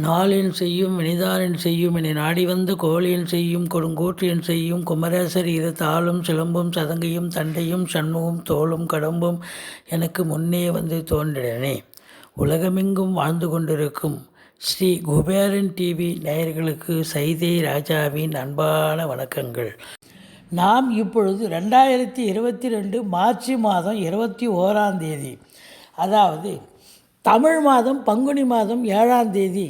நாளின் செய்யும் வினிதானின் செய்யும் என நாடி வந்த கோழியின் செய்யும் கொடுங்கூற்றியன் செய்யும் குமரேசர் இது தாளும் சிலம்பும் சதங்கையும் தண்டையும் சண்முகம் தோளும் கடம்பும் எனக்கு முன்னே வந்து தோன்றினே. உலகமெங்கும் வாழ்ந்து கொண்டிருக்கும் ஸ்ரீ குபேரன் டிவி நேயர்களுக்கு சைதை ராஜாவின் அன்பான வணக்கங்கள். நாம் இப்பொழுது 2022 மார்ச் மாதம் 21ஆம் தேதி, அதாவது தமிழ் மாதம் பங்குனி மாதம் 7ஆம் தேதி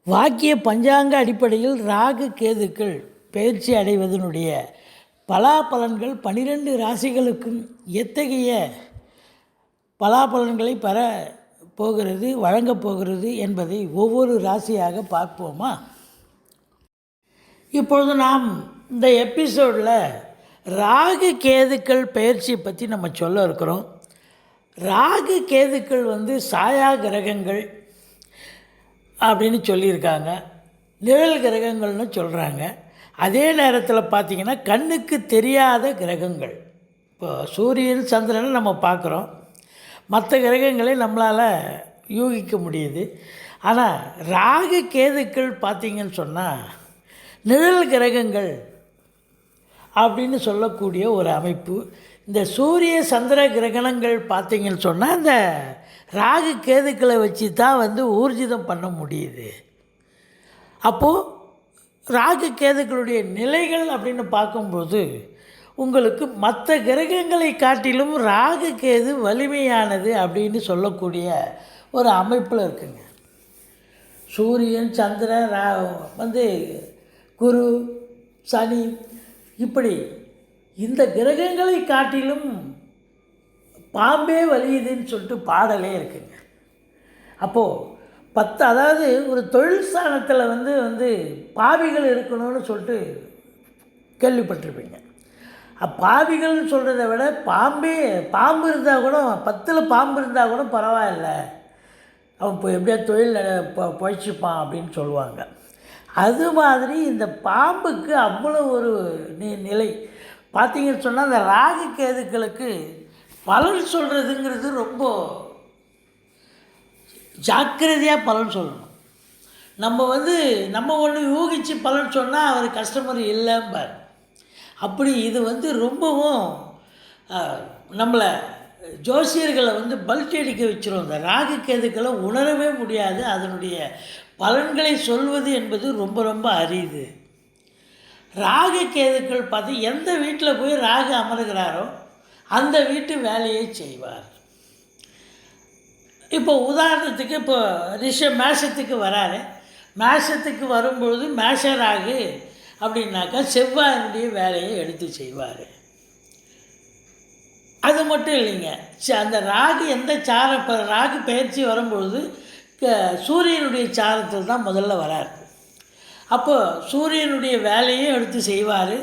வாக்கிய பஞ்சாங்க அடிப்படையில் ராகு கேதுக்கள் பயிற்சி அடைவதனுடைய பலாபலன்கள் 12 ராசிகளுக்கும் எத்தகைய பலாபலன்களை பெற போகிறது, வழங்கப் போகிறது என்பதை ஒவ்வொரு ராசியாக பார்ப்போமா? இப்பொழுது நாம் இந்த எபிசோடில் ராகு கேதுக்கள் பயிற்சி பற்றி நம்ம சொல்ல இருக்கிறோம். ராகு கேதுக்கள் சாயா கிரகங்கள் அப்படின்னு சொல்லியிருக்காங்க, நிழல் கிரகங்கள்னு சொல்கிறாங்க. அதே நேரத்தில் பார்த்திங்கன்னா கண்ணுக்கு தெரியாத கிரகங்கள். இப்போ சூரியன் சந்திரனை நம்ம பார்க்குறோம், மற்ற கிரகங்களை நம்மளால் யூகிக்க முடியுது. ஆனால் ராகு கேதுக்கள் பார்த்திங்கன்னு சொன்னால் நிழல் கிரகங்கள் அப்படின்னு சொல்லக்கூடிய ஒரு அமைப்பு. இந்த சூரிய சந்திர கிரகணங்கள் பார்த்திங்கன்னு சொன்னால் இந்த ராகு கேதுக்களை வச்சு தான் ஊர்ஜிதம் பண்ண முடியுது. அப்போது ராகு கேதுக்களுடைய நிலைகள் அப்படின்னு பார்க்கும்போது உங்களுக்கு மற்ற கிரகங்களை காட்டிலும் ராகு கேது வலிமையானது அப்படின்னு சொல்லக்கூடிய ஒரு அமைப்பில் இருக்குங்க. சூரியன் சந்திரன் குரு சனி இப்படி இந்த கிரகங்களை காட்டிலும் பாம்பே வலியுதுன்னு சொல்லிட்டு பாடலே இருக்குங்க. அப்போது அதாவது ஒரு தொழில் ஸ்தானத்தில் பாவிகள் இருக்கணும்னு சொல்லிட்டு கேள்விப்பட்டிருப்பீங்க. பாவிகள்னு சொல்கிறத விட பாம்பு இருந்தால் கூட 10 பாம்பு இருந்தால் கூட பரவாயில்ல, அவன் இப்போ எப்படியா தொழில் பொழைச்சிப்பான் அப்படின்னு சொல்லுவாங்க. அது மாதிரி இந்த பாம்புக்கு அவ்வளோ ஒரு நிலை பார்த்திங்கன்னு சொன்னால் அந்த ராகு கேதுக்களுக்கு பலன் சொல்கிறதுங்கிறது ரொம்ப ஜாக்கிரதையாக பலன் சொல்லணும். நம்ம ஒன்று யூகித்து பலன் சொன்னால் அவர் கஸ்டமர் இல்லைம்பார். அப்படி இது ரொம்பவும் நம்மளை ஜோசியர்களை பல்ட்டி அடிக்க வச்சிரும். இந்த ராகு கேதுக்களை உணரவே முடியாது. அதனுடைய பலன்களை சொல்வது என்பது ரொம்ப ரொம்ப அரிது. ராகு கேதுக்கள் பார்த்து எந்த வீட்டில் போய் ராகு அமர்கிறாரோ அந்த வீட்டு வேலையை செய்வார். இப்போ உதாரணத்துக்கு இப்போ மேஷத்துக்கு வராரு, மேஷத்துக்கு வரும்பொழுது மேஷ ராகு அப்படின்னாக்கா செவ்வாயினுடைய வேலையை எடுத்து செய்வார். அது மட்டும் இல்லைங்க, அந்த ராகு எந்த சாரம், இப்போ ராகு பயிற்சி வரும்பொழுது சூரியனுடைய சாரத்தில் தான் முதல்ல வரார். அப்போது சூரியனுடைய வேலையை எடுத்து செய்வார்,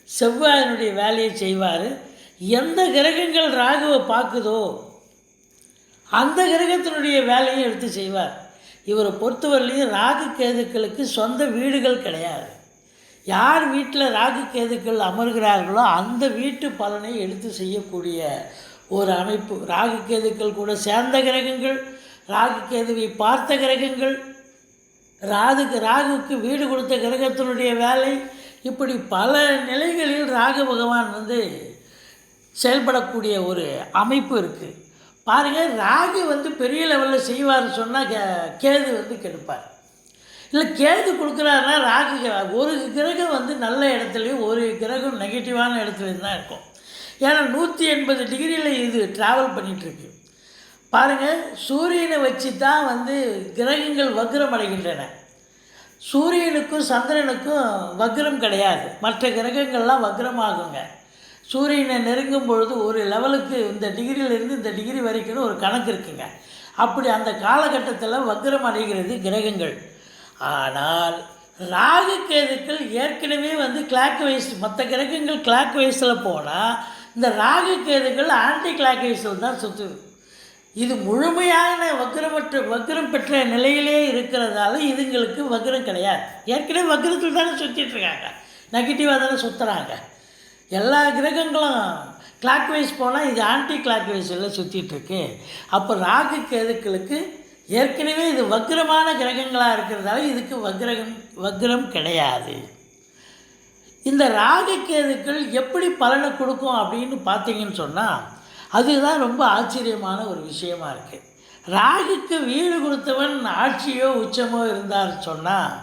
செவ்வாயினுடைய வேலையை செய்வார். எந்த கிரகங்கள் ராகுவை பார்க்குதோ அந்த கிரகத்தினுடைய வேலையை எடுத்து செய்வார். இவரை பொறுத்தவரையிலையும் ராகு கேதுக்களுக்கு சொந்த வீடுகள் கிடையாது. யார் வீட்டில் ராகு கேதுக்கள் அமர்கிறார்களோ அந்த வீட்டு பலனை எடுத்து செய்யக்கூடிய ஒரு அமைப்பு. ராகு கேதுக்கள் கூட சேர்ந்த கிரகங்கள், ராகு கேதுவை பார்த்த கிரகங்கள், ராகுவுக்கு வீடு கொடுத்த கிரகத்தினுடைய வேலை, இப்படி பல நிலைகளில் ராகு பகவான் செயல்படக்கூடிய ஒரு அமைப்பு இருக்குது. பாருங்கள், ராகு பெரிய லெவலில் செய்வார்னு சொன்னால் கேது கெடுப்பார். இல்லை கேது கொடுக்குறாருன்னா ராகு ஒரு கிரகம் நல்ல இடத்துலையும் ஒரு கிரகம் நெகட்டிவான இடத்துலையும் தான் இருக்கும். ஏன்னா 180 டிகிரியில் இது ட்ராவல் பண்ணிகிட்ருக்கு. பாருங்கள், சூரியனை வச்சு தான் கிரகங்கள் வக்ரம் அடைகின்றன. சூரியனுக்கும் சந்திரனுக்கும் வக்ரம் கிடையாது. மற்ற கிரகங்கள்லாம் வக்ரமாகுங்க. சூரியனை நெருங்கும் பொழுது ஒரு லெவலுக்கு இந்த டிகிரியிலேருந்து இந்த டிகிரி வரைக்கும் ஒரு கணக்கு இருக்குங்க. அப்படி அந்த காலகட்டத்தில் வக்ரம் அடைகிறது கிரகங்கள். ஆனால் ராகு கேதுக்கள் ஏற்கனவே கிளாக் வைஸ், மற்ற கிரகங்கள் கிளாக் வைஸில் போனால் இந்த ராகு கேதுக்கள் ஆன்டி கிளாக் வைஸில் தான் சுற்றுது. இது முழுமையான வக்ரம் பெற்ற நிலையிலே இருக்கிறதால இதுங்களுக்கு வக்ரம் கிடையாது. ஏற்கனவே வக்ரத்தில் தானே சுற்றிட்டுருக்காங்க, நெகட்டிவாக தானே சுற்றுறாங்க. எல்லா கிரகங்களும் கிளாக் வைஸ் போனால் இது ஆன்டி கிளாக் வைஸில் சுற்றிட்டுருக்கு. அப்போ ராகு கேதுக்களுக்கு ஏற்கனவே இது வக்ரமான கிரகங்களாக இருக்கிறதால இதுக்கு வக்ரம் கிடையாது. இந்த ராகு கேதுக்கள் எப்படி பலனை கொடுக்கும் அப்படின்னு பார்த்தீங்கன்னு சொன்னால் அதுதான் ரொம்ப ஆச்சரியமான ஒரு விஷயமா இருக்குது. ராகுக்கு வீடு கொடுத்தவன் ஆட்சியோ உச்சமோ இருந்தார் சொன்னால்,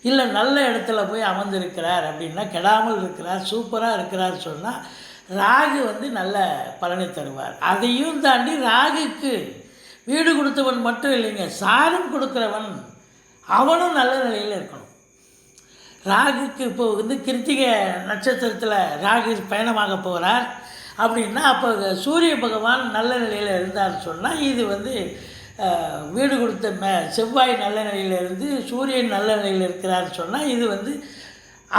இல்லை நல்ல இடத்துல போய் அமர்ந்திருக்கிறார் அப்படின்னா, கெடாமல் இருக்கிறார், சூப்பராக இருக்கிறார் சொன்னால் ராகு நல்ல பலனை தருவார். அதையும் தாண்டி ராகுக்கு வீடு கொடுத்தவன் மட்டும் இல்லைங்க, சாரம் கொடுக்குறவன் அவனும் நல்ல நிலையில் இருக்கணும். ராகுக்கு இப்போது கிருத்திகை நட்சத்திரத்தில் ராகு பயணமாக போகிறார் அப்படின்னா, அப்போ சூரிய பகவான் நல்ல நிலையில் இருந்தார் சொன்னால் இது வீடு கொடுத்த செவ்வாய் நல்ல நிலையில் இருந்து சூரியன் நல்ல நிலையில் இருக்கிறார் சொன்னால் இது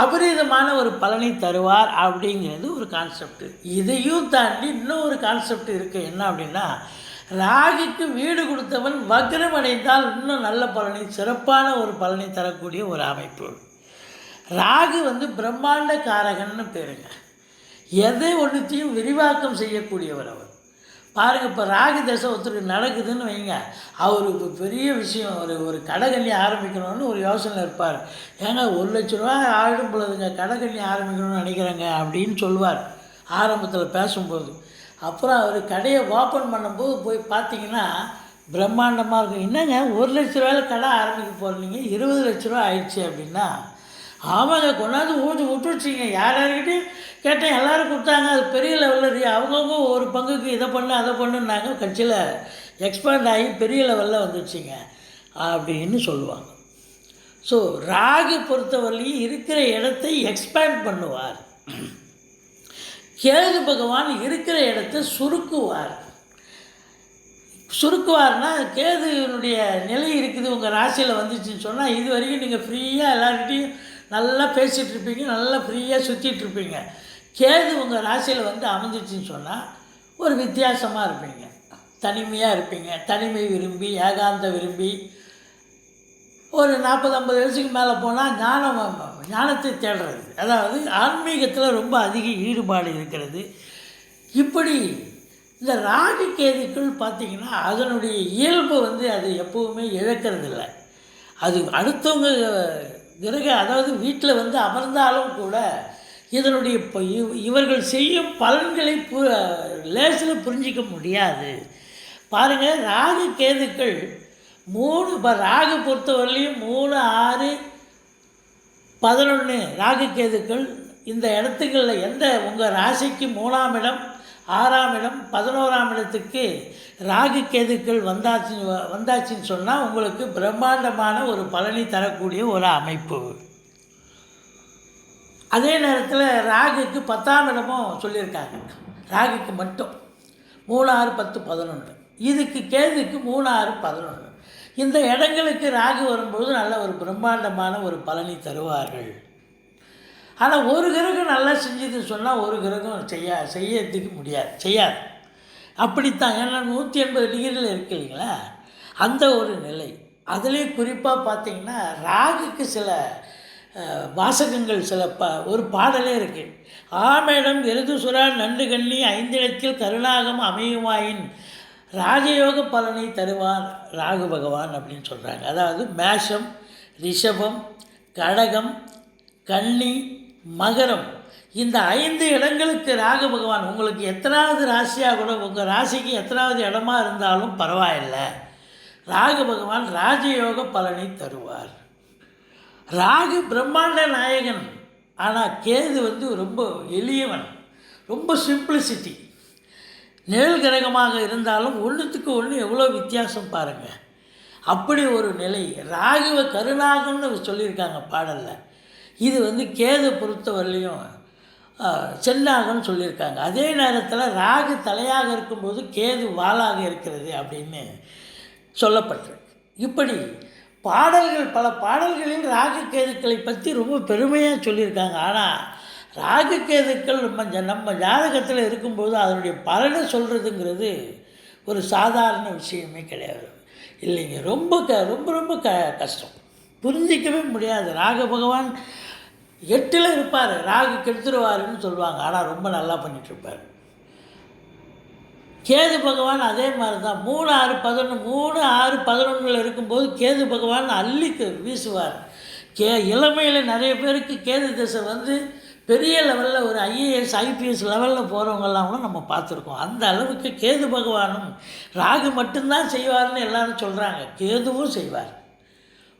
அபரீதமான ஒரு பலனை தருவார் அப்படிங்கிறது ஒரு கான்செப்ட். இதையும் தாண்டி இன்னும் ஒரு கான்செப்ட் இருக்குது. என்ன அப்படின்னா, ராகுக்கு வீடு கொடுத்தவன் வக்ரம் அடைந்தால் இன்னும் நல்ல பலனை, சிறப்பான ஒரு பலனை தரக்கூடிய ஒரு அமைப்பு. ராகு பிரம்மாண்ட காரகன்னு பேருங்க. எதை ஒன்றுத்தையும் விரிவாக்கம் செய்யக்கூடியவர் அவர். பாருங்கள், இப்போ ராகு தசை ஒருத்தருக்கு நடக்குதுன்னு வைங்க, அவருக்கு பெரிய விஷயம், ஒரு கடைகண்ணி ஆரம்பிக்கணும்னு ஒரு யோசனை இருப்பார். ஏங்க 1,00,000 ரூபா ஆயிடும் பொழுதுங்க, கடைகண்ணி ஆரம்பிக்கணும்னு நினைக்கிறேங்க அப்படின்னு சொல்லுவார் ஆரம்பத்தில் பேசும்போது. அப்புறம் அவர் கடையை ஓப்பன் பண்ணும்போது போய் பார்த்தீங்கன்னா பிரம்மாண்டமாக இருக்கும். என்னங்க 1,00,000 ரூபாயில் கடை ஆரம்பிக்க போகிறீங்க, 20,00,000 ரூபா ஆயிடுச்சு அப்படின்னா, ஆமாங்க கொண்டாந்து விட்டுருச்சிங்க. யார்கிட்டையும் கேட்டேன், எல்லோரும் கொடுத்தாங்க, அது பெரிய லெவலில் அவங்கவுங்க ஒரு பங்குக்கு இதை பண்ணு அதை பண்ணுன்னாங்க, கட்சியில் எக்ஸ்பேண்ட் ஆகி பெரிய லெவலில் வந்துடுச்சிங்க அப்படின்னு சொல்லுவாங்க. ஸோ ராகு பொறுத்தவரையும் இருக்கிற இடத்தை எக்ஸ்பேண்ட் பண்ணுவார். கேது பகவான் இருக்கிற இடத்தை சுருக்குவார்னா, கேதுனுடைய நிலை இருக்குது உங்கள் ராசியில் வந்துச்சுன்னு சொன்னால், இது வரைக்கும் நீங்கள் ஃப்ரீயாக எல்லார்கிட்டையும் நல்லா பேசிகிட்டு இருப்பீங்க, நல்லா ஃப்ரீயாக சுற்றிட்டுருப்பீங்க. கேது உங்கள் ராசியில் அமைஞ்சிச்சின்னு சொன்னால் ஒரு வித்தியாசமாக இருப்பீங்க, தனிமையாக இருப்பீங்க. தனிமை விரும்பி, ஏகாந்த விரும்பி, ஒரு 40-50 வயசுக்கு மேலே போனால் ஞானத்தை தேடுறது, அதாவது ஆன்மீகத்தில் ரொம்ப அதிக ஈடுபாடு இருக்கிறது. இப்படி இந்த ராகு கேதுக்கள் பார்த்திங்கன்னா அதனுடைய இயல்பு அது எப்போவுமே இழக்கிறதில்ல. அது அடுத்தவங்க அதாவது வீட்டில் அமர்ந்தாலும் கூட இதனுடைய இவர்கள் செய்யும் பலன்களை லேசில் புரிஞ்சிக்க முடியாது. பாருங்கள், ராகு கேதுக்கள் 3 இப்போ ராகு பொறுத்தவரையிலையும் 3, 6, 11 ராகு கேதுக்கள் இந்த இடத்துக்களில் எந்த உங்கள் ராசிக்கு 3ஆம் இடம், 6ஆம் இடம், 11ஆம் இடத்துக்கு ராகு கேதுக்கள் வந்தாச்சுன்னு சொன்னால் உங்களுக்கு பிரம்மாண்டமான ஒரு பலனை தரக்கூடிய ஒரு அமைப்பு. அதே நேரத்தில் ராகுக்கு 10ஆம் இடமும் சொல்லியிருக்காங்க. ராகுக்கு மட்டும் 3, 6, 10, 11. இதுக்கு கேதுக்கு 3, 6, 11. இந்த இடங்களுக்கு ராகு வரும்போது நல்ல ஒரு பிரம்மாண்டமான ஒரு பலனை தருவார்கள். ஆனால் ஒரு கிரகம் நல்லா செஞ்சதுன்னு சொன்னால் ஒரு கிரகம் செய்யறதுக்கு செய்யாது. அப்படித்தான். ஏன்னா 180 டிகிரியில் இருக்கு இல்லைங்களா, அந்த ஒரு நிலை. அதுலேயும் குறிப்பாக பார்த்திங்கன்னா ராகுக்கு சில வாசகங்கள், ஒரு பாடலே இருக்குது. ஆமேடம் எருது சுறா நண்டு கண்ணி 5 இடத்தில் கருணாகம் அமையுமாயின் ராஜயோக பலனை தருவார் ராகு பகவான் அப்படின்னு சொல்கிறாங்க. அதாவது மேஷம், ரிஷபம், கடகம், கன்னி, மகரம், இந்த 5 இடங்களுக்கு ராகு பகவான் உங்களுக்கு எத்தனாவது ராசியாக கூட, உங்கள் ராசிக்கு எத்தனாவது இடமா இருந்தாலும் பரவாயில்லை, ராகு பகவான் ராஜயோக பலனை தருவார். ராகு பிரம்மாண்ட நாயகன், ஆனால் கேது ரொம்ப எளியவன், ரொம்ப சிம்பிளிசிட்டி. நிழல் கிரகமாக இருந்தாலும் ஒன்றுத்துக்கு ஒன்று எவ்வளோ வித்தியாசம் பாருங்கள். அப்படி ஒரு நிலை. ராகுவை கருணாகம்னு சொல்லியிருக்காங்க பாடலில். இது கேது பொறுத்தவரையிலையும் சென்னாகன்னு சொல்லியிருக்காங்க. அதே நேரத்தில் ராகு தலையாக இருக்கும்போது கேது வாளாக இருக்கிறது அப்படின்னு சொல்லப்பட்டிருக்கு. இப்படி பாடல்கள், பல பாடல்களில் ராகு கேதுக்களை பற்றி ரொம்ப பெருமையாக சொல்லியிருக்காங்க. ஆனால் ராகு கேதுக்கள் நம்ம ஜாதகத்தில் இருக்கும்போது அதனுடைய பலனை சொல்கிறதுங்கிறது ஒரு சாதாரண விஷயமே கிடையாது இல்லைங்க. ரொம்ப ரொம்ப ரொம்ப கஷ்டம், புரிஞ்சிக்கவே முடியாது. ராகு பகவான் 8ல் இருப்பார், ராகு கெடுத்துருவாருன்னு சொல்லுவாங்க, ஆனால் ரொம்ப நல்லா பண்ணிகிட்ருப்பார். கேது பகவான் அதே மாதிரி தான் 3 6 11 3 6 11 இருக்கும்போது கேது பகவான் அள்ளிக்கு வீசுவார். இளமையில் நிறைய பேருக்கு கேது திசை வந்து பெரிய லெவலில் ஒரு ஐஏஎஸ் ஐபிஎஸ் லெவலில் போகிறவங்கெல்லாம் கூட நம்ம பார்த்துருக்கோம். அந்த அளவுக்கு கேது பகவானும் ராகு மட்டும்தான் செய்வார்னு எல்லாரும் சொல்கிறாங்க. கேதுவும் செய்வார்.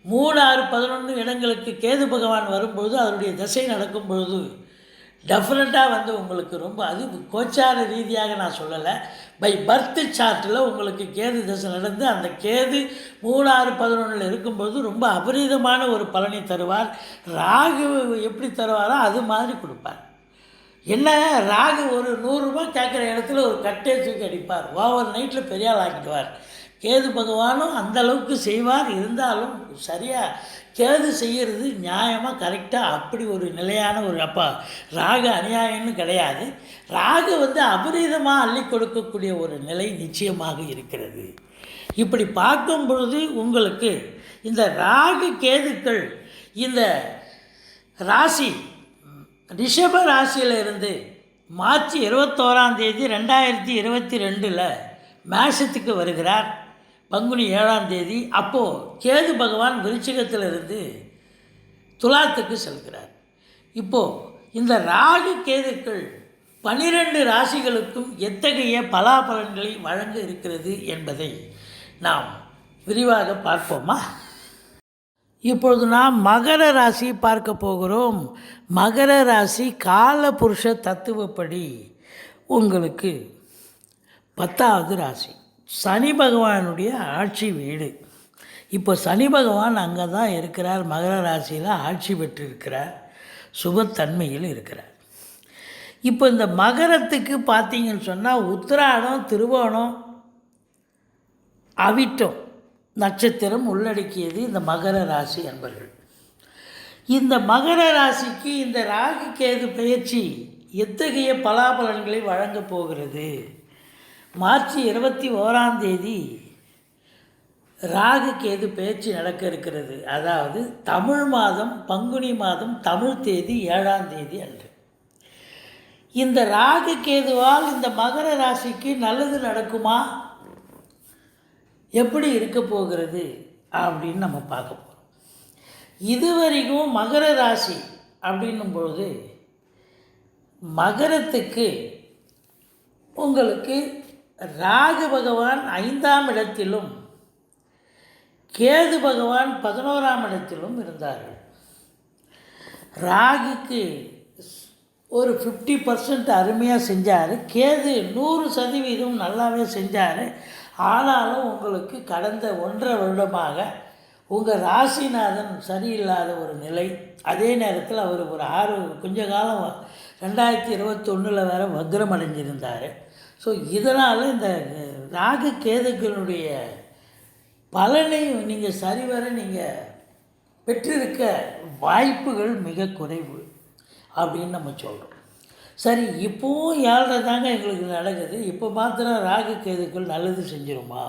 3 6 11 இடங்களுக்கு கேது பகவான் வரும்பொழுது அதனுடைய திசை நடக்கும் பொழுது டெஃபினட்டாக வந்து உங்களுக்கு ரொம்ப அது கோச்சார ரீதியாக நான் சொல்லலை, பை பர்த் சார்ட்டில் உங்களுக்கு கேது திசை நடந்து அந்த கேது 3 6 11 இருக்கும்போது ரொம்ப அபரீதமான ஒரு பலனை தருவார். ராகு எப்படி தருவாரோ அது மாதிரி கொடுப்பார். என்ன, ராகு ஒரு 100 ரூபாய் கேட்குற இடத்துல ஒரு கட்டே தூக்கி அடிப்பார். ஓவர் நைட்டில் பெரிய ஆள் ஆக்கிடுவார். கேது பகவானும் அந்த அளவுக்கு செய்வார். இருந்தாலும் சரியாக கேது செய்கிறது நியாயமாக கரெக்டாக அப்படி ஒரு நிலையான ஒரு ராகு அநியாயம்னு கிடையாது. ராகு வந்து அபரீதமாக அள்ளி கொடுக்கக்கூடிய ஒரு நிலை நிச்சயமாக இருக்கிறது. இப்படி பார்க்கும் பொழுது உங்களுக்கு இந்த ராகு கேதுக்கள் இந்த ராசி ரிஷப ராசியிலிருந்து மார்ச் 21 2022 மேஷத்துக்கு வருகிறார். பங்குனி 7 அப்போது கேது பகவான் விருச்சிகத்திலிருந்து துலாத்துக்கு செல்கிறார். இப்போது இந்த ராகு கேதுக்கள் 12 ராசிகளுக்கும் எத்தகைய பலாபலன்களை வழங்க இருக்கிறது என்பதை நாம் விரிவாக பார்ப்போமா? இப்பொழுது நாம் மகர ராசி பார்க்க போகிறோம். மகர ராசி காலபுருஷ தத்துவப்படி உங்களுக்கு 10வது ராசி, சனி பகவானுடைய ஆட்சி வீடு. இப்போ சனி பகவான் அங்கே தான் இருக்கிறார். மகர ராசியில் ஆட்சி பெற்றிருக்கிறார், சுபத்தன்மையில் இருக்கிறார். இப்போ இந்த மகரத்துக்கு பார்த்தீங்கன்னு சொன்னால் உத்திராடம், திருவோணம், அவிட்டம் நட்சத்திரம் உள்ளடக்கியது இந்த மகர ராசி என்பர்கள். இந்த மகர ராசிக்கு இந்த ராகு கேது பெயர்ச்சி எத்தகைய பலாபலன்களை வழங்கப் போகிறது? மார்ச் 21 ராகு கேது பெயர்ச்சி நடக்க இருக்கிறது. அதாவது தமிழ் மாதம் பங்குனி மாதம் தமிழ் தேதி 7 அன்று. இந்த ராகு கேதுவால் இந்த மகர ராசிக்கு நல்லது நடக்குமா, எப்படி இருக்க போகிறது அப்படின்னு நம்ம பார்க்க போகிறோம். இதுவரைக்கும் மகர ராசி அப்படின்னும் பொழுது மகரத்துக்கு உங்களுக்கு ராகு பகவான் 5ஆம் இடத்திலும் கேது பகவான் 11ஆம் இடத்திலும் இருந்தார்கள். ராகுக்கு ஒரு 50% அருமையாக செஞ்சார், கேது 100% நல்லாவே செஞ்சார். ஆனாலும் உங்களுக்கு கடந்த 1.5 வருடமாக உங்கள் ராசிநாதன் சரியில்லாத ஒரு நிலை. அதே நேரத்தில் அவர் ஒரு கொஞ்ச காலம் 2021 வேறு வக்ரம் அடைஞ்சிருந்தார். ஸோ இதனால் இந்த ராகு கேதுக்களுடைய பலனை நீங்கள் சரிவர நீங்கள் பெற்றிருக்க வாய்ப்புகள் மிக குறைவு அப்படின்னு நம்ம சொல்கிறோம். சரி, இப்போவும் 7 தாங்க எங்களுக்கு நடக்குது, இப்போ மாத்திரம் ராகு கேதுக்கள் நல்லது செஞ்சிருமா?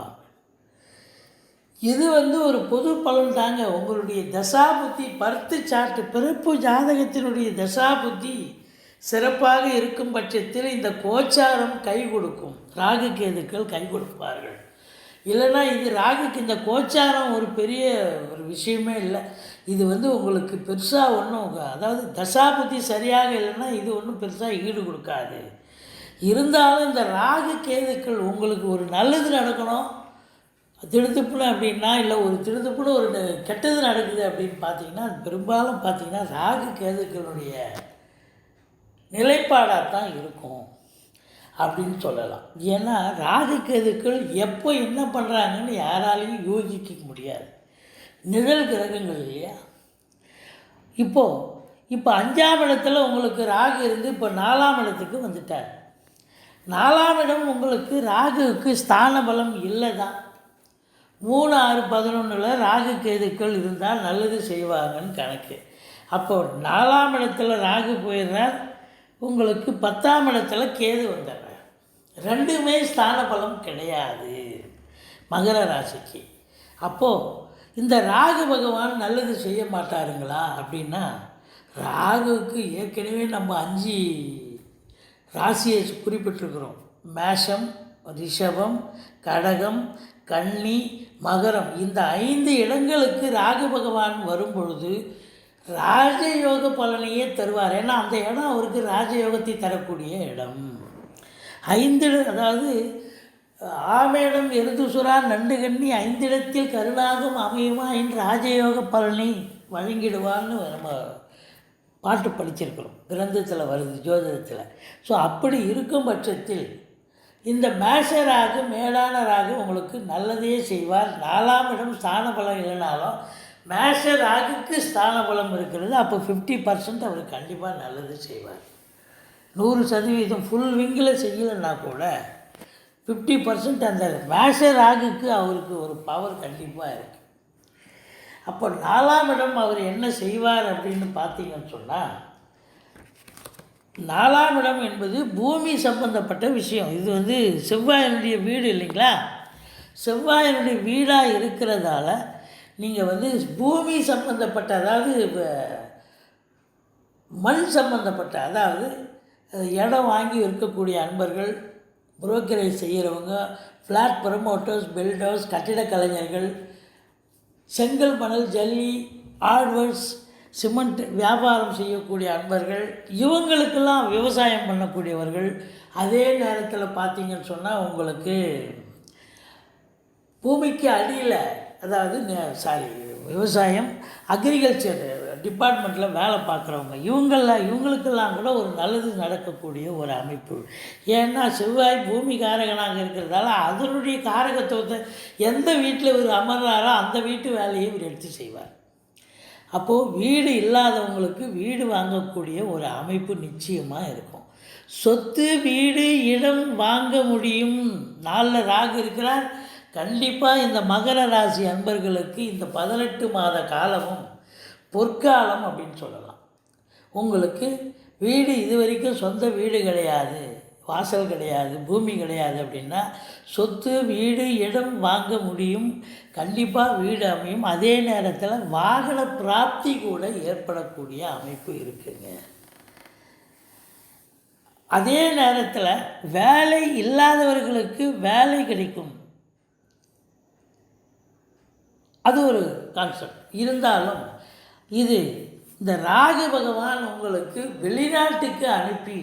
இது ஒரு பொது பலன் தாங்க. உங்களுடைய தசாபுத்தி பர்த்து சார்ட்டு பிறப்பு ஜாதகத்தினுடைய தசாபுத்தி சிறப்பாக இருக்கும் பட்சத்தில் இந்த கோச்சாரம் கை கொடுக்கும், ராகு கேதுக்கள் கை கொடுப்பார்கள். இல்லைன்னா இது ராகுக்கு இந்த கோச்சாரம் ஒரு பெரிய ஒரு விஷயமே இல்லை. இது உங்களுக்கு பெருசாக ஒன்றும், அதாவது தசாபுத்தி சரியாக இல்லைன்னா இது ஒன்றும் பெருசாக ஈடு கொடுக்காது. இருந்தாலும் இந்த ராகு கேதுக்கள் உங்களுக்கு ஒரு நல்லது நடக்கணும், திடுத்துப்புன்னு அப்படின்னா, இல்லை ஒரு திடுத்துப்புன்னு ஒரு கெட்டது நடக்குது அப்படின்னு பார்த்தீங்கன்னா, பெரும்பாலும் பார்த்தீங்கன்னா ராகு கேதுக்களுடைய நிலைப்பாடாக தான் இருக்கும் அப்படின்னு சொல்லலாம். ஏன்னா ராகு கேதுக்கள் எப்போ என்ன பண்ணுறாங்கன்னு யாராலையும் யோசிக்க முடியாது. நிழல் கிரகங்கள் இல்லையா? இப்போ 5ஆம் இடத்துல உங்களுக்கு ராகு இருந்து இப்போ 4ஆம் இடத்துக்கு வந்துட்டார். 4ஆம் இடம் உங்களுக்கு ராகுவுக்கு ஸ்தான பலம் இல்லை தான். 3 6 11 ராகு கேதுக்கள் இருந்தால் நல்லது செய்வாங்கன்னு கணக்கு. அப்போது 4ஆம் இடத்துல ராகு போயிடுறார், உங்களுக்கு 10ஆம் இடத்துல கேது வந்துடுறார். ரெண்டுமே ஸ்தான பலம் கிடையாது மகர ராசிக்கு. அப்போது இந்த ராகு பகவான் நல்லது செய்ய மாட்டாருங்களா அப்படின்னா, ராகுவுக்கு ஏற்கனவே நம்ம 5 ராசியை குறிப்பிட்டிருக்கிறோம். மேஷம், ரிஷபம், கடகம், கன்னி, மகரம் இந்த 5 இடங்களுக்கு ராகு பகவான் வரும் பொழுது ராஜயோக பலனையே தருவார். ஏன்னா அந்த இடம் அவருக்கு ராஜயோகத்தை தரக்கூடிய இடம். 5 அதாவது ஆமேடம் எருதுசுரா நண்டுகண்ணி 5 இடத்தில் கருணாகம் அமையுமா என்று ராஜயோக பலனை வழங்கிடுவான்னு நம்ம பாட்டு படிச்சிருக்கிறோம், கிரந்தத்தில் வருது ஜோதிடத்தில். ஸோ அப்படி இருக்கும் பட்சத்தில் இந்த மேஷராகு மேலான ராகு உங்களுக்கு நல்லதையே செய்வார். 4ஆம் இடம் ஸ்தான பலம் இல்லைனாலும் மேஷ ராகுக்கு ஸ்தான பலம் இருக்கிறது. அப்போ 50% அவர் கண்டிப்பாக நல்லது செய்வார். 100% ஃபுல் விங்கில் செய்யலைன்னா கூட 50% அந்த மேஷ ராகுக்கு அவருக்கு ஒரு பவர் கண்டிப்பாக இருக்குது. அப்போ 4ஆம் இடம் அவர் என்ன செய்வார் அப்படின்னு பார்த்தீங்கன்னு சொன்னால், 4ஆம் இடம் என்பது பூமி சம்பந்தப்பட்ட விஷயம். இது வந்து செவ்வாயினுடைய வீடு இல்லைங்களா? செவ்வாயினுடைய வீடாக இருக்கிறதால நீங்கள் வந்து பூமி சம்பந்தப்பட்ட, அதாவது மண் சம்பந்தப்பட்ட, அதாவது இடம் வாங்கி இருக்கக்கூடிய அன்பர்கள், புரோக்கரேஜ் செய்கிறவங்க, ஃப்ளாட் ப்ரமோட்டர்ஸ், பில்டர்ஸ், கட்டிடக் கலைஞர்கள், செங்கல் மணல் ஜல்லி ஆழ்வர்ஸ் சிமெண்ட் வியாபாரம் செய்யக்கூடிய அன்பர்கள், இவங்களுக்கெல்லாம் விவசாயம் பண்ணக்கூடியவர்கள். அதே நேரத்தில் பார்த்தீங்கன்னு சொன்னால் உங்களுக்கு பூமிக்கு அடியில், அதாவது விவசாயம் அக்ரிகல்ச்சர் டிபார்ட்மெண்ட்டில் வேலை பார்க்குறவங்க, இவங்களுக்கெல்லாம் கூட ஒரு நல்லது நடக்கக்கூடிய ஒரு அமைப்பு. ஏன்னா செவ்வாய் பூமி காரகனாக இருக்கிறதால அதனுடைய காரகத்துவத்தை எந்த வீட்டில் இவர் அமர்றாரோ அந்த வீட்டு வேலையை இவர் எடுத்து செய்வார். அப்போது வீடு இல்லாதவங்களுக்கு வீடு வாங்கக்கூடிய ஒரு அமைப்பு நிச்சயமாக இருக்கும். சொத்து வீடு இடம் வாங்க முடியும். 4 ராகு இருக்கிறார். கண்டிப்பாக இந்த மகர ராசி அன்பர்களுக்கு இந்த 18 மாத காலமும் பொற்காலம் அப்படின்னு சொல்லலாம். உங்களுக்கு வீடு இது வரைக்கும் சொந்த வீடு கிடையாது, வாசல் கிடையாது, பூமி கிடையாது அப்படின்னா சொத்து வீடு இடம் வாங்க முடியும். கண்டிப்பாக வீடு அமையும். அதே நேரத்தில் வாகன பிராப்தி கூட ஏற்படக்கூடிய அமைப்பு இருக்குங்க. அதே நேரத்தில் வேலை இல்லாதவர்களுக்கு வேலை கிடைக்கும். அது ஒரு கான்செப்ட். இருந்தாலும் இது இந்த ராகு பகவான் உங்களுக்கு வெளிநாட்டுக்கு அனுப்பி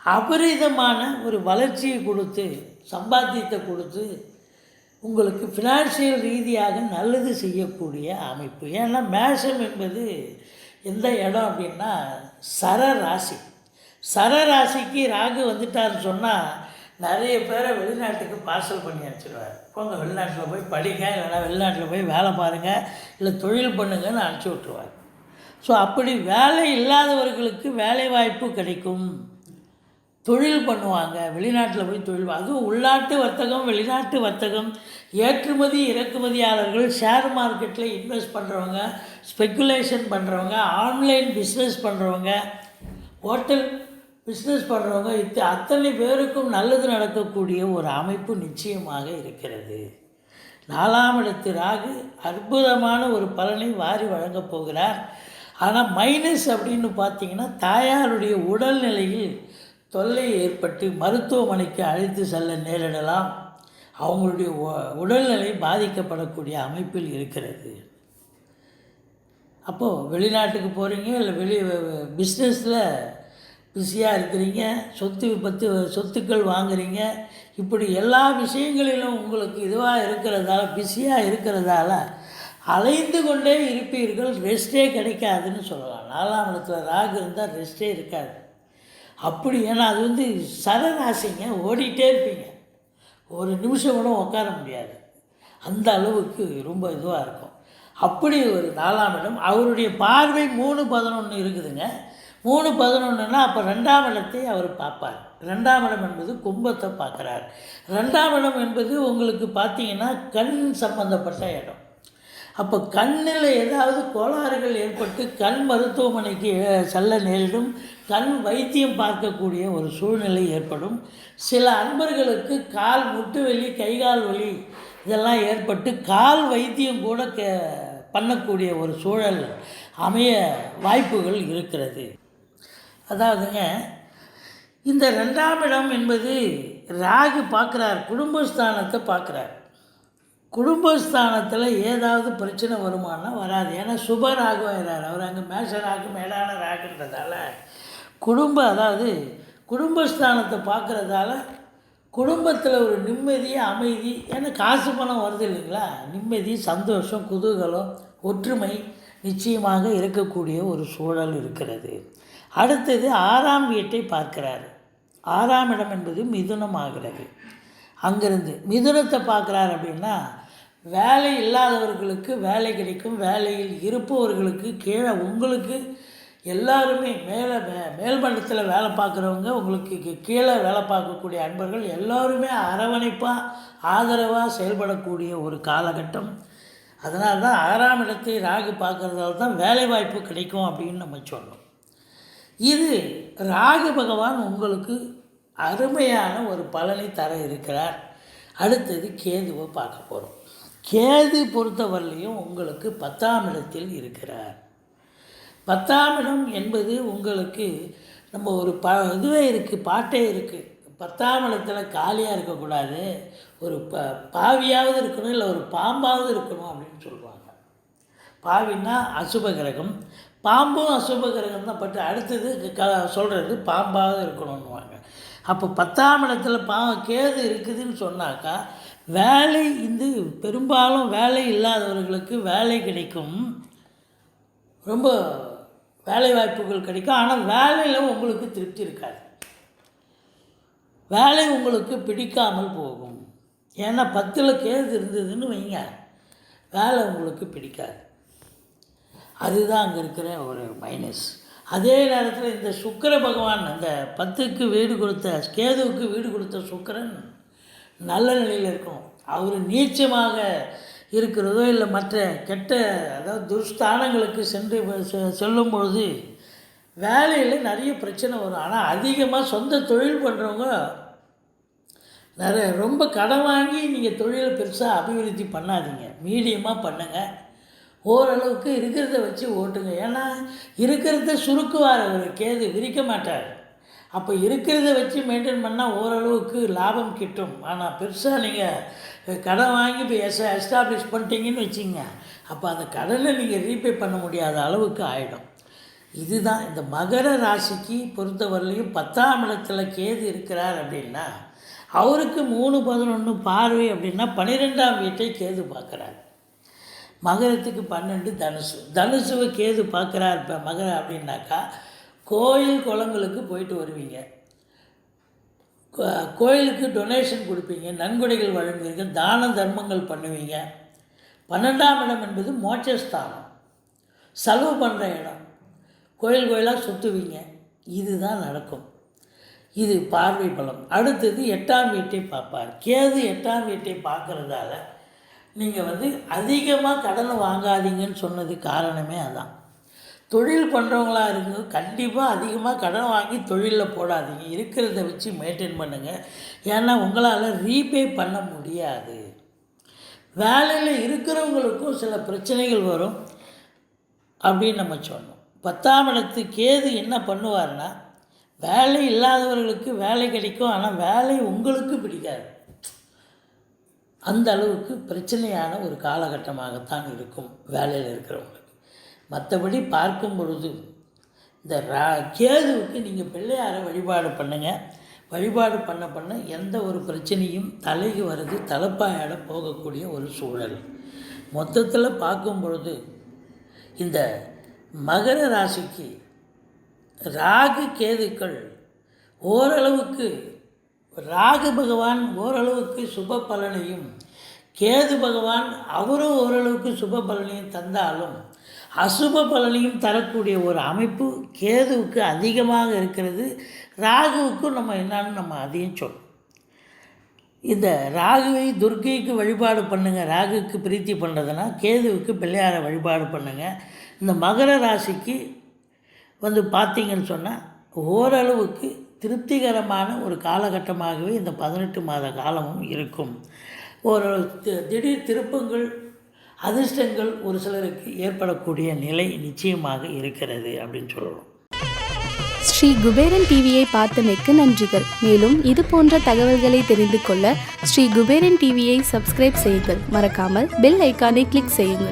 அபரிதமான ஒரு வளர்ச்சியை கொடுத்து, சம்பாத்தியத்தை கொடுத்து, உங்களுக்கு ஃபினான்ஷியல் ரீதியாக நல்லது செய்யக்கூடிய அமைப்பு. ஏன்னா மேஷம் என்பது எந்த இடம் அப்படின்னா சரராசி. சரராசிக்கு ராகு வந்துட்டார்னு சொன்னால் நிறைய பேரை வெளிநாட்டுக்கு பார்சல் பண்ணி அனுப்பிச்சிடுவார். போங்க வெளிநாட்டில் போய் படிங்க, இல்லைனா வெளிநாட்டில் போய் வேலை பாருங்கள், இல்லை தொழில் பண்ணுங்கன்னு அனுப்பிச்சி விட்ருவார். ஸோ அப்படி வேலை இல்லாதவர்களுக்கு வேலை வாய்ப்பு கிடைக்கும். தொழில் பண்ணுவாங்க, வெளிநாட்டில் போய் தொழில், அதுவும் உள்நாட்டு வர்த்தகம் வெளிநாட்டு வர்த்தகம், ஏற்றுமதி இறக்குமதியாளர்கள், ஷேர் மார்க்கெட்டில் இன்வெஸ்ட் பண்ணுறவங்க, ஸ்பெக்குலேஷன் பண்ணுறவங்க, ஆன்லைன் பிஸ்னஸ் பண்ணுறவங்க, ஹோட்டல் பிஸ்னஸ் பண்ணுறவங்க, அத்தனை பேருக்கும் நல்லது நடக்கக்கூடிய ஒரு அமைப்பு நிச்சயமாக இருக்கிறது. 4ஆம் இடத்து ராகு அற்புதமான ஒரு பலனை வாரி வழங்கப் போகிறார். ஆனால் மைனஸ் அப்படின்னு பார்த்தீங்கன்னா தாயாருடைய உடல்நிலையில் தொல்லை ஏற்பட்டு மருத்துவமனைக்கு அழைத்து செல்ல நேரிடலாம். அவங்களுடைய உடல்நிலை பாதிக்கப்படக்கூடிய அமைப்பில் இருக்கிறது. அப்போது வெளிநாட்டுக்கு போகிறீங்க, இல்லை பிஸ்னஸில் பிஸியாக இருக்கிறீங்க, சொத்துக்கள் வாங்குறீங்க, இப்படி எல்லா விஷயங்களிலும் உங்களுக்கு இதுவாக இருக்கிறதால, பிஸியாக இருக்கிறதால அலைந்து கொண்டே இருப்பீர்கள். ரெஸ்ட்டே கிடைக்காதுன்னு சொல்லலாம். 4ஆம் இடத்துல ராகு இருந்தால் ரெஸ்ட்டே இருக்காது. அப்படி ஏன்னா அது வந்து சரராசிங்க, ஓடிட்டே இருப்பீங்க, ஒரு நிமிஷம் கூட உட்கார முடியாது, அந்த அளவுக்கு ரொம்ப இதுவாக இருக்கும். அப்படி ஒரு 4ஆம் இடம், அவருடைய பார்வை 3-11 இருக்குதுங்க. 3-11ன்னா அப்போ 2ஆம் இடத்தை அவர் பார்ப்பார். 2ஆம் இடம் என்பது கும்பத்தை பார்க்குறார். 2ஆம் இடம் என்பது உங்களுக்கு பார்த்தீங்கன்னா கண் சம்பந்தப்பட்ட இடம். அப்போ கண்ணில் ஏதாவது கோளாறுகள் ஏற்பட்டு கண் மருத்துவமனைக்கு செல்ல நேரிடும், கண் வைத்தியம் பார்க்கக்கூடிய ஒரு சூழ்நிலை ஏற்படும். சில அன்பர்களுக்கு கால் முட்டு வலி, கைகால் வலி இதெல்லாம் ஏற்பட்டு கால் வைத்தியம் கூட பண்ணக்கூடிய ஒரு சூழல் அமைய வாய்ப்புகள் இருக்கிறது. அதாவதுங்க, இந்த 2ஆம் இடம் என்பது ராகு பார்க்குறார், குடும்பஸ்தானத்தை பார்க்குறார். குடும்பஸ்தானத்தில் ஏதாவது பிரச்சனை வருமானா வராது. ஏன்னா சுப ராகு ஆகிறார். அவர் அங்கே மேஷ ராகு மேலான ராகுன்றதால அதாவது குடும்பஸ்தானத்தை பார்க்குறதால குடும்பத்தில் ஒரு நிம்மதி, அமைதி, ஏன்னா காசு பணம் வருது இல்லைங்களா, நிம்மதி, சந்தோஷம், குதூகலம், ஒற்றுமை நிச்சயமாக இருக்கக்கூடிய ஒரு சூழல் இருக்கிறது. அடுத்தது 6ஆம் வீட்டை பார்க்கிறார். 6ஆம் இடம் என்பது மிதுனம் ஆகிறது. அங்கிருந்து மிதுனத்தை பார்க்குறார் அப்படின்னா வேலை இல்லாதவர்களுக்கு வேலை கிடைக்கும், வேலையில் இருப்பவர்களுக்கு கீழே உங்களுக்கு எல்லாருமே மேல்மட்டத்தில் வேலை பார்க்குறவங்க, உங்களுக்கு கீழே வேலை பார்க்கக்கூடிய அன்பர்கள் எல்லோருமே அரவணைப்பாக ஆதரவாக செயல்படக்கூடிய ஒரு காலகட்டம். அதனால தான் 6ஆம் இடத்தை ராகு பார்க்குறதால தான் வேலை வாய்ப்பு கிடைக்கும் அப்படின்னு நம்ம சொன்னோம். இது ராகு பகவான் உங்களுக்கு அருமையான ஒரு பலனை தர இருக்கிறார். அடுத்தது கேதுவை பார்க்க போகிறோம். கேது பொறுத்தவரையிலையும் உங்களுக்கு 10ஆம் இடத்தில் இருக்கிறார். 10ஆம் இடம் என்பது உங்களுக்கு நம்ம ஒரு இதுவே இருக்குது, பாட்டே இருக்குது. 10ஆம் இடத்துல காலியாக இருக்கக்கூடாது, ஒரு பாவியாவது இருக்கணும், இல்லை ஒரு பாம்பாவது இருக்கணும் அப்படின்னு சொல்லுவாங்க. பாவின்னா அசுப கிரகம், பாம்பும் அசுப கிரகம் தான். பட் அடுத்தது சொல்கிறது பாம்பாவது இருக்கணும்னுவாங்க. அப்போ 10ஆம் இடத்துல கேது இருக்குதுன்னு சொன்னாக்கா வேலை பெரும்பாலும் வேலை இல்லாதவர்களுக்கு வேலை கிடைக்கும், ரொம்ப வேலை வாய்ப்புகள் கிடைக்கும். ஆனால் வேலையில் உங்களுக்கு திருப்தி இருக்காது, வேலை உங்களுக்கு பிடிக்காமல் போகும். ஏன்னா 10ல் கேது இருந்ததுன்னு வைங்க, வேலை உங்களுக்கு பிடிக்காது. அதுதான் அங்கே இருக்கிற ஒரு மைனஸ். அதே நேரத்தில் இந்த சுக்கிர பகவான் அந்த 10க்கு வீடு கொடுத்த கேதுவுக்கு வீடு கொடுத்த சுக்கிரன் நல்ல நிலையில் இருக்கணும். அவர் நீச்சமாக இருக்கிறதோ இல்லை மற்ற கெட்ட அதாவது துர்ஸ்தானங்களுக்கு செல்லும் பொழுது வேலையில் நிறைய பிரச்சனை வரும். ஆனால் அதிகமாக சொந்த தொழில் பண்ணுறவங்க ரொம்ப கடன் வாங்கி நீங்கள் தொழிலை பெருசாக அபிவிருத்தி பண்ணாதீங்க, மீடியமாக பண்ணுங்கள். ஓரளவுக்கு இருக்கிறத வச்சு ஓட்டுங்க. ஏன்னா இருக்கிறத சுருக்குவார் அவர், கேது விரிக்க மாட்டார். அப்போ இருக்கிறத வச்சு மெயின்டைன் பண்ணால் ஓரளவுக்கு லாபம் கிட்டும். ஆனால் பெருசாக நீங்கள் கடன் வாங்கி இப்போ எஸ்டாப்ளிஷ் பண்ணிட்டீங்கன்னு வச்சிங்க, அப்போ அந்த கடனை நீங்கள் ரீபே பண்ண முடியாத அளவுக்கு ஆகிடும். இதுதான் இந்த மகர ராசிக்கு பொறுத்தவரையிலையும் 10ஆம் இடத்துல கேது இருக்கிறார் அப்படின்னா அவருக்கு 3-11 பார்வை அப்படின்னா 12ஆம் வீட்டை கேது பார்க்குறார். மகரத்துக்கு 12 தனுசுவை கேது பார்க்குறார். இப்போ மகரம் அப்படின்னாக்கா கோயில் குளங்களுக்கு போயிட்டு வருவீங்க, கோயிலுக்கு டொனேஷன் கொடுப்பீங்க, நன்கொடைகள் வழங்குவீங்க, தான தர்மங்கள் பண்ணுவீங்க. 12ஆம் இடம் என்பது மோட்சஸ்தானம், செலவு பண்ணுற இடம், கோயிலாக சுற்றுவீங்க. இதுதான் நடக்கும். இது பார்வை பலம். அடுத்தது 8ஆம் வீட்டை பார்ப்பார். கேது 8ஆம் வீட்டை பார்க்குறதால நீங்கள் அதிகமாக கடனை வாங்காதீங்கன்னு சொன்னது காரணமே அதான். தொழில் பண்ணுறவங்களாக இருந்து கண்டிப்பாக அதிகமாக கடன் வாங்கி தொழிலில் போடாதீங்க, இருக்கிறத வச்சு மெயின்டைன் பண்ணுங்கள். ஏன்னா உங்களால் ரீபே பண்ண முடியாது. வேலையில் இருக்கிறவங்களுக்கும் சில பிரச்சனைகள் வரும் அப்படின்னு நம்ம சொன்னோம். 10ஆம் இடத்து கேது என்ன பண்ணுவார்னா வேலை இல்லாதவர்களுக்கு வேலை கிடைக்கும், ஆனால் வேலை உங்களுக்கு பிடிக்காது. அந்த அளவுக்கு பிரச்சனையான ஒரு காலகட்டமாகத்தான் இருக்கும் வேலையில் இருக்கிறவங்களுக்கு. மற்றபடி பார்க்கும் பொழுது இந்த கேதுவுக்கு நீங்கள் பிள்ளையாரை வழிபாடு பண்ணுங்கள். வழிபாடு பண்ண எந்த ஒரு பிரச்சனையும் தலைக்கு வருது தலைப்பாயாட போகக்கூடிய ஒரு சூழல். மொத்தத்தில் பார்க்கும் பொழுது இந்த மகர ராசிக்கு ராகு கேதுக்கள் ஓரளவுக்கு, ராகு பகவான் ஓரளவுக்கு சுப பலனையும் கேது பகவான் அவரும் ஓரளவுக்கு சுப பலனையும் தந்தாலும் அசுப பலனையும் தரக்கூடிய ஒரு அமைப்பு கேதுவுக்கு அதிகமாக இருக்கிறது. ராகுவுக்கும் நம்ம என்னான்னு நம்ம அதையும் சொல்லணும். இந்த ராகுவை துர்க்கைக்கு வழிபாடு பண்ணுங்கள். ராகுவுக்கு பிரீத்தி பண்ணுறதுனா கேதுவுக்கு பிள்ளையாரை வழிபாடு பண்ணுங்கள். இந்த மகர ராசிக்கு பார்த்திங்கன்னு சொன்னால் ஓரளவுக்கு திருப்திகரமான ஒரு காலகட்டமாகவே இந்த 18 மாத காலமும் இருக்கும். ஒரு திடீர் திருப்பங்கள், அதிர்ஷ்டங்கள் ஒரு சிலருக்கு ஏற்படக்கூடிய நிலை நிச்சயமாக இருக்கிறது அப்படின்னு சொல்லணும். ஸ்ரீ குபேரன் டிவியை பார்த்தமைக்கு நன்றிகள். மேலும் இது போன்ற தகவல்களை தெரிந்து கொள்ள ஸ்ரீ குபேரன் டிவியை சப்ஸ்கிரைப் செய்யுங்கள். மறக்காமல் பெல் ஐக்கானை கிளிக் செய்யுங்கள்.